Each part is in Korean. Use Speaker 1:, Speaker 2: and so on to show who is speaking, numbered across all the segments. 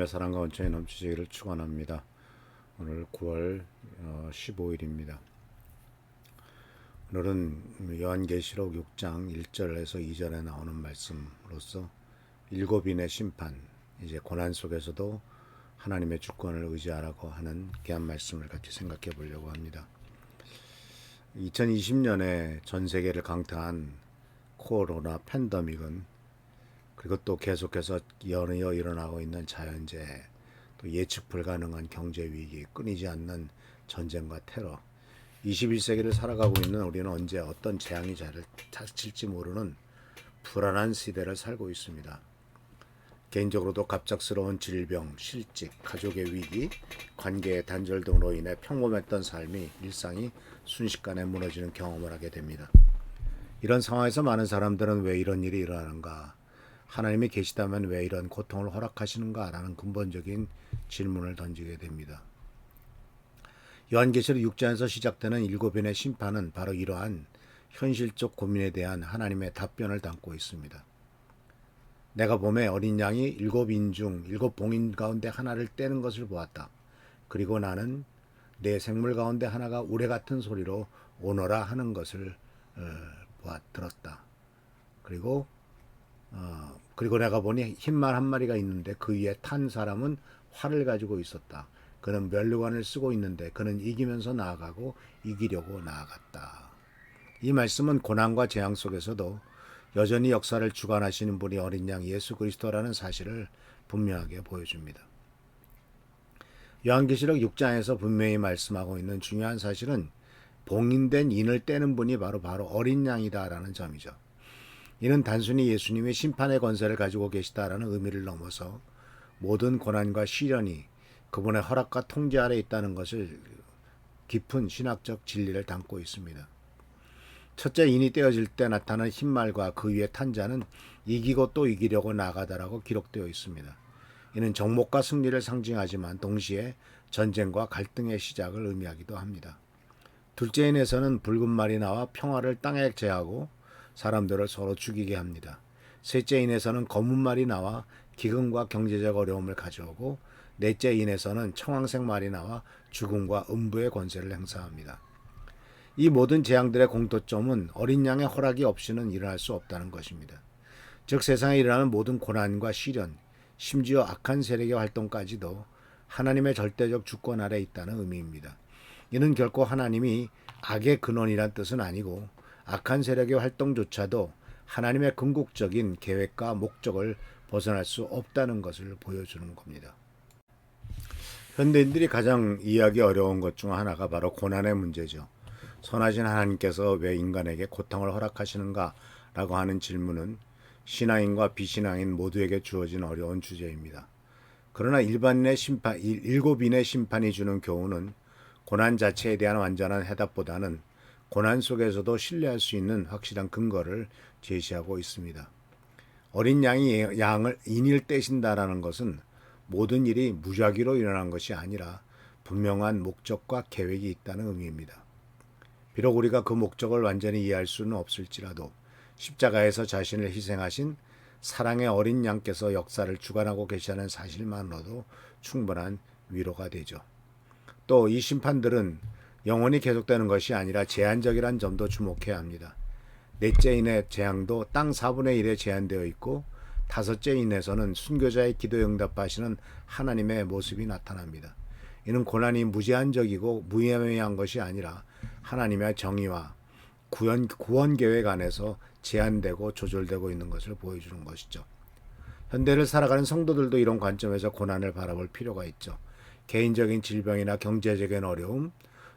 Speaker 1: 하나님의 사랑과 온천이 넘치시기를 축원합니다. 오늘 9월 15일입니다. 오늘은 요한계시록 6장 1절에서 2절에 나오는 말씀으로서 일곱인의 심판, 이제 고난 속에서도 하나님의 주권을 의지하라고 하는 귀한 말씀을 같이 생각해 보려고 합니다. 2020년에 전 세계를 강타한 코로나 팬데믹은, 그리고 또 계속해서 연이어 일어나고 있는 자연재해, 또 예측 불가능한 경제 위기, 끊이지 않는 전쟁과 테러, 21세기를 살아가고 있는 우리는 언제 어떤 재앙이 닥칠지 모르는 불안한 시대를 살고 있습니다. 개인적으로도 갑작스러운 질병, 실직, 가족의 위기, 관계의 단절 등으로 인해 평범했던 삶이, 일상이 순식간에 무너지는 경험을 하게 됩니다. 이런 상황에서 많은 사람들은 왜 이런 일이 일어나는가, 하나님이 계시다면 왜 이런 고통을 허락하시는가 라는 근본적인 질문을 던지게 됩니다. 요한계시록 6장에서 시작되는 일곱인의 심판은 바로 이러한 현실적 고민에 대한 하나님의 답변을 담고 있습니다. 내가 봄에 어린 양이 일곱 인 중 일곱 봉인 가운데 하나를 떼는 것을 보았다. 그리고 나는 내 생물 가운데 하나가 우레 같은 소리로 오너라 하는 것을 들었다. 그리고 내가 보니 흰말 한 마리가 있는데 그 위에 탄 사람은 활을 가지고 있었다. 그는 면류관을 쓰고 있는데 그는 이기면서 나아가고 이기려고 나아갔다. 이 말씀은 고난과 재앙 속에서도 여전히 역사를 주관하시는 분이 어린 양 예수 그리스도라는 사실을 분명하게 보여줍니다. 요한계시록 6장에서 분명히 말씀하고 있는 중요한 사실은 봉인된 인을 떼는 분이 바로 어린 양이다라는 점이죠. 이는 단순히 예수님이 심판의 권세를 가지고 계시다라는 의미를 넘어서 모든 고난과 시련이 그분의 허락과 통제 아래 있다는 것을 깊은 신학적 진리를 담고 있습니다. 첫째, 인이 떼어질 때 나타나는 흰말과 그 위에 탄 자는 이기고 또 이기려고 나가다라고 기록되어 있습니다. 이는 정복과 승리를 상징하지만 동시에 전쟁과 갈등의 시작을 의미하기도 합니다. 둘째 인에서는 붉은 말이 나와 평화를 땅에 제하고 사람들을 서로 죽이게 합니다. 셋째 인에서는 검은 말이 나와 기근과 경제적 어려움을 가져오고, 넷째 인에서는 청황색 말이 나와 죽음과 음부의 권세를 행사합니다. 이 모든 재앙들의 공통점은 어린 양의 허락이 없이는 일어날 수 없다는 것입니다. 즉 세상에 일어나는 모든 고난과 시련, 심지어 악한 세력의 활동까지도 하나님의 절대적 주권 아래 있다는 의미입니다. 이는 결코 하나님이 악의 근원이란 뜻은 아니고, 악한 세력의 활동조차도 하나님의 궁극적인 계획과 목적을 벗어날 수 없다는 것을 보여주는 겁니다. 현대인들이 가장 이해하기 어려운 것 중 하나가 바로 고난의 문제죠. 선하신 하나님께서 왜 인간에게 고통을 허락하시는가 라고 하는 질문은 신앙인과 비신앙인 모두에게 주어진 어려운 주제입니다. 그러나 일곱인의 심판이 주는 교훈은 고난 자체에 대한 완전한 해답보다는 고난 속에서도 신뢰할 수 있는 확실한 근거를 제시하고 있습니다. 어린 양이 인을 떼신다라는 것은 모든 일이 무작위로 일어난 것이 아니라 분명한 목적과 계획이 있다는 의미입니다. 비록 우리가 그 목적을 완전히 이해할 수는 없을지라도 십자가에서 자신을 희생하신 사랑의 어린 양께서 역사를 주관하고 계시다는 사실만으로도 충분한 위로가 되죠. 또 이 심판들은 영원히 계속되는 것이 아니라 제한적이란 점도 주목해야 합니다. 넷째 인의 재앙도 땅 4분의 1에 제한되어 있고, 다섯째 인에서는 순교자의 기도 응답하시는 하나님의 모습이 나타납니다. 이는 고난이 무제한적이고 무의미한 것이 아니라 하나님의 정의와 구원 계획 안에서 제한되고 조절되고 있는 것을 보여주는 것이죠. 현대를 살아가는 성도들도 이런 관점에서 고난을 바라볼 필요가 있죠. 개인적인 질병이나 경제적인 어려움,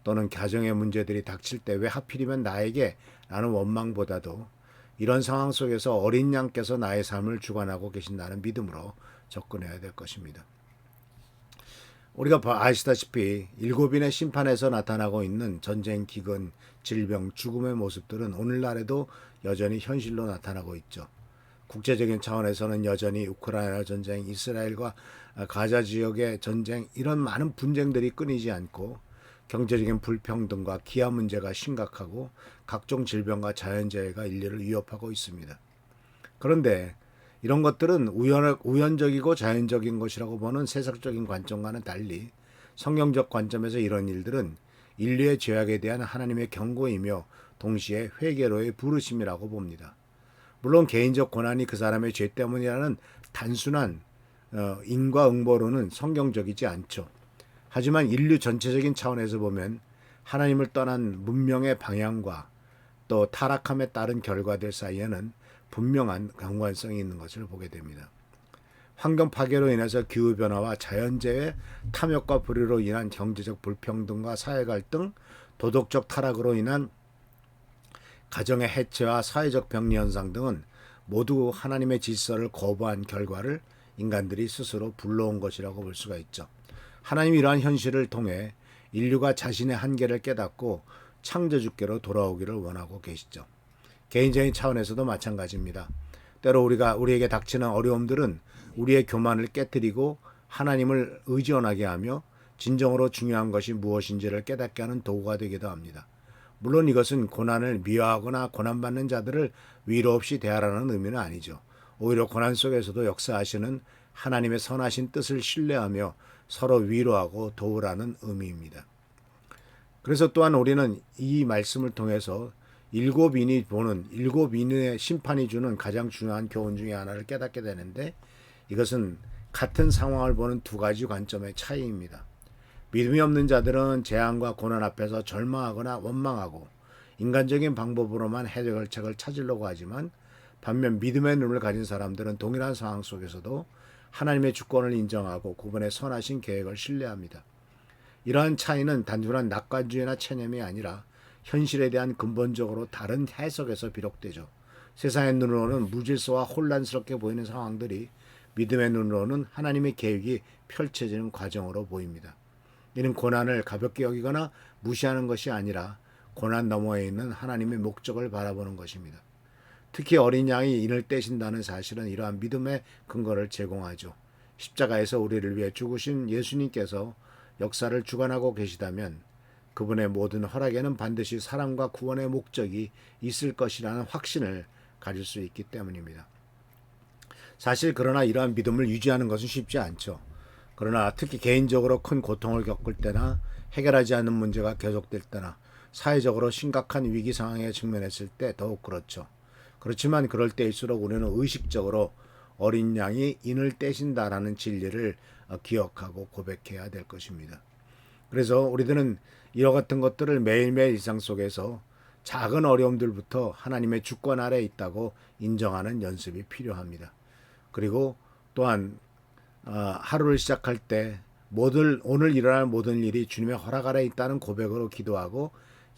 Speaker 1: 또는 가정의 문제들이 닥칠 때 왜 하필이면 나에게? 라는 원망보다도 이런 상황 속에서 어린 양께서 나의 삶을 주관하고 계신다는 믿음으로 접근해야 될 것입니다. 우리가 아시다시피 일곱인의 심판에서 나타나고 있는 전쟁, 기근, 질병, 죽음의 모습들은 오늘날에도 여전히 현실로 나타나고 있죠. 국제적인 차원에서는 여전히 우크라이나 전쟁, 이스라엘과 가자 지역의 전쟁, 이런 많은 분쟁들이 끊이지 않고, 경제적인 불평등과 기아 문제가 심각하고 각종 질병과 자연재해가 인류를 위협하고 있습니다. 그런데 이런 것들은 우연적이고 자연적인 것이라고 보는 세상적인 관점과는 달리 성경적 관점에서 이런 일들은 인류의 죄악에 대한 하나님의 경고이며 동시에 회개로의 부르심이라고 봅니다. 물론 개인적 고난이 그 사람의 죄 때문이라는 단순한 인과응보로는 성경적이지 않죠. 하지만 인류 전체적인 차원에서 보면 하나님을 떠난 문명의 방향과 또 타락함에 따른 결과들 사이에는 분명한 연관성이 있는 것을 보게 됩니다. 환경 파괴로 인해서 기후변화와 자연재해, 탐욕과 불의로 인한 경제적 불평등과 사회 갈등, 도덕적 타락으로 인한 가정의 해체와 사회적 병리 현상 등은 모두 하나님의 질서를 거부한 결과를 인간들이 스스로 불러온 것이라고 볼 수가 있죠. 하나님이 이러한 현실을 통해 인류가 자신의 한계를 깨닫고 창조주께로 돌아오기를 원하고 계시죠. 개인적인 차원에서도 마찬가지입니다. 때로 우리에게 닥치는 어려움들은 우리의 교만을 깨뜨리고 하나님을 의존하게 하며 진정으로 중요한 것이 무엇인지를 깨닫게 하는 도구가 되기도 합니다. 물론 이것은 고난을 미워하거나 고난받는 자들을 위로 없이 대하라는 의미는 아니죠. 오히려 고난 속에서도 역사하시는 하나님의 선하신 뜻을 신뢰하며 서로 위로하고 도우라는 의미입니다. 그래서 또한 우리는 이 말씀을 통해서 일곱 인의 심판이 주는 가장 중요한 교훈 중에 하나를 깨닫게 되는데, 이것은 같은 상황을 보는 두 가지 관점의 차이입니다. 믿음이 없는 자들은 재앙과 고난 앞에서 절망하거나 원망하고 인간적인 방법으로만 해결책을 찾으려고 하지만, 반면 믿음의 눈을 가진 사람들은 동일한 상황 속에서도 하나님의 주권을 인정하고 그분의 선하신 계획을 신뢰합니다. 이러한 차이는 단순한 낙관주의나 체념이 아니라 현실에 대한 근본적으로 다른 해석에서 비롯되죠. 세상의 눈으로는 무질서와 혼란스럽게 보이는 상황들이 믿음의 눈으로는 하나님의 계획이 펼쳐지는 과정으로 보입니다. 이는 고난을 가볍게 여기거나 무시하는 것이 아니라 고난 너머에 있는 하나님의 목적을 바라보는 것입니다. 특히 어린 양이 인을 떼신다는 사실은 이러한 믿음의 근거를 제공하죠. 십자가에서 우리를 위해 죽으신 예수님께서 역사를 주관하고 계시다면 그분의 모든 허락에는 반드시 사랑과 구원의 목적이 있을 것이라는 확신을 가질 수 있기 때문입니다. 사실 그러나 이러한 믿음을 유지하는 것은 쉽지 않죠. 그러나 특히 개인적으로 큰 고통을 겪을 때나 해결하지 않는 문제가 계속될 때나 사회적으로 심각한 위기 상황에 직면했을 때 더욱 그렇죠. 그렇지만 그럴 때일수록 우리는 의식적으로 어린 양이 인을 떼신다라는 진리를 기억하고 고백해야 될 것입니다. 그래서 우리들은 이와 같은 것들을 매일매일 일상 속에서 작은 어려움들부터 하나님의 주권 아래 있다고 인정하는 연습이 필요합니다. 그리고 또한 하루를 시작할 때 오늘 일어날 모든 일이 주님의 허락 아래 있다는 고백으로 기도하고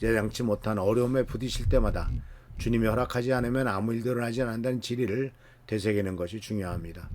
Speaker 1: 예상치 못한 어려움에 부딪힐 때마다 주님이 허락하지 않으면 아무 일도 일어나지 않는다는 진리를 되새기는 것이 중요합니다.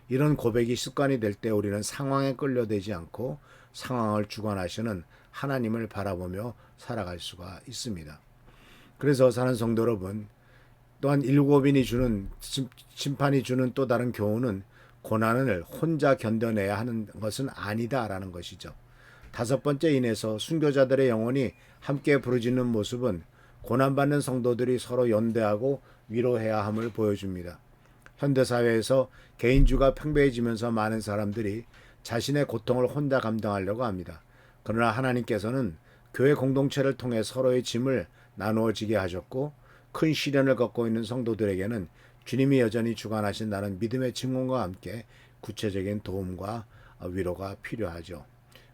Speaker 1: 이런 고백이 습관이 될 때 우리는 상황에 끌려들지 않고 상황을 주관하시는 하나님을 바라보며 살아갈 수가 있습니다. 그래서 사는 성도 여러분, 또한 일곱인이 주는 심판이 주는 또 다른 교훈은 고난을 혼자 견뎌내야 하는 것은 아니다라는 것이죠. 다섯 번째 인에서 순교자들의 영혼이 함께 부르짖는 모습은 고난받는 성도들이 서로 연대하고 위로해야 함을 보여줍니다. 현대사회에서 개인주가 팽배해지면서 많은 사람들이 자신의 고통을 혼자 감당하려고 합니다. 그러나 하나님께서는 교회 공동체를 통해 서로의 짐을 나누어지게 하셨고, 큰 시련을 겪고 있는 성도들에게는 주님이 여전히 주관하신다는 믿음의 증언과 함께 구체적인 도움과 위로가 필요하죠.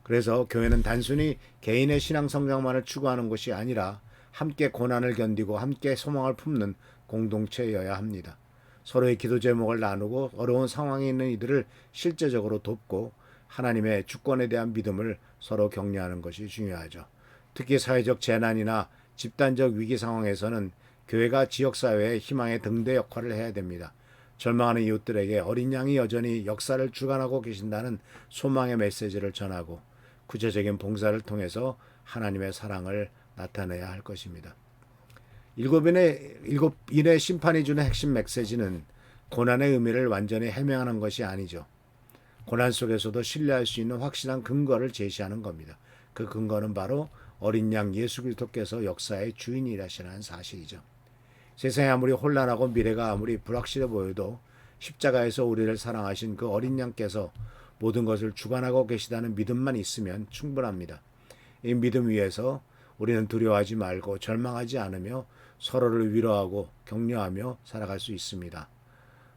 Speaker 1: 그래서 교회는 단순히 개인의 신앙 성장만을 추구하는 것이 아니라 함께 고난을 견디고 함께 소망을 품는 공동체여야 합니다. 서로의 기도 제목을 나누고 어려운 상황에 있는 이들을 실제적으로 돕고 하나님의 주권에 대한 믿음을 서로 격려하는 것이 중요하죠. 특히 사회적 재난이나 집단적 위기 상황에서는 교회가 지역사회의 희망의 등대 역할을 해야 됩니다. 절망하는 이웃들에게 어린 양이 여전히 역사를 주관하고 계신다는 소망의 메시지를 전하고 구체적인 봉사를 통해서 하나님의 사랑을 나타내야 할 것입니다. 일곱 인의 심판이 주는 핵심 메시지는 고난의 의미를 완전히 해명하는 것이 아니죠. 고난 속에서도 신뢰할 수 있는 확실한 근거를 제시하는 겁니다. 그 근거는 바로 어린 양 예수 그리스도께서 역사의 주인이라시는 사실이죠. 세상이 아무리 혼란하고 미래가 아무리 불확실해 보여도 십자가에서 우리를 사랑하신 그 어린 양께서 모든 것을 주관하고 계시다는 믿음만 있으면 충분합니다. 이 믿음 위에서 우리는 두려워하지 말고 절망하지 않으며 서로를 위로하고 격려하며 살아갈 수 있습니다.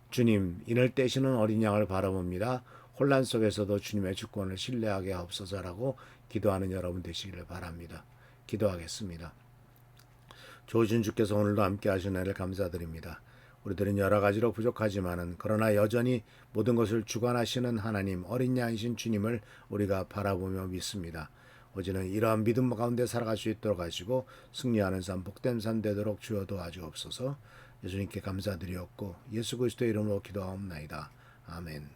Speaker 1: 주님, 이늘 떼시는 어린 양을 바라봅니다. 혼란 속에서도 주님의 주권을 신뢰하게 하옵소서라고 기도하는 여러분 되시기를 바랍니다. 기도하겠습니다. 조준 주께서 오늘도 함께 하신 은혜를 감사드립니다. 우리들은 여러 가지로 부족하지만은 그러나 여전히 모든 것을 주관하시는 하나님, 어린 양이신 주님을 우리가 바라보며 믿습니다. 오직은 이러한 믿음 가운데 살아갈 수 있도록 하시고 승리하는 삶, 복된 삶 되도록 주여 도와주옵소서. 예수님께 감사드리옵고 예수 그리스도의 이름으로 기도하옵나이다. 아멘.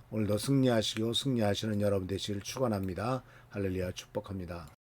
Speaker 1: 오늘도 승리하시고 승리하시는 여러분 되시길 축원합니다. 할렐루야 축복합니다.